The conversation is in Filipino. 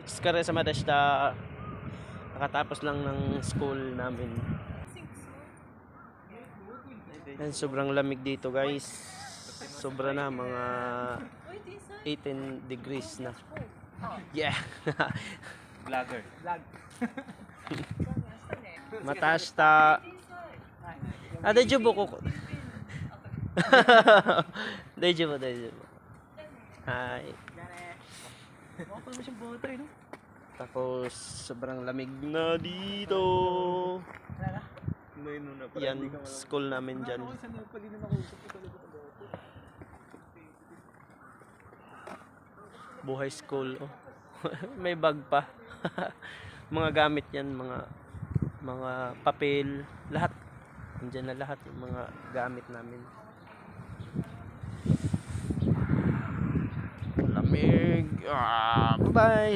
Skare sa Madashta. Nakatapos lang ng school namin. And sobrang lamig dito guys. Sobra na, mga 18 degrees na. Yeah. Vlogger. Matashta. Deju ko. Deju mo. Hi. Tapos sobrang lamig na dito. Yan, school namin dyan. Buhay school. Oh. May bag pa. Mga gamit yan, mga papel, lahat. Nandiyan na lahat yung mga gamit namin. Lamig. Bye-bye.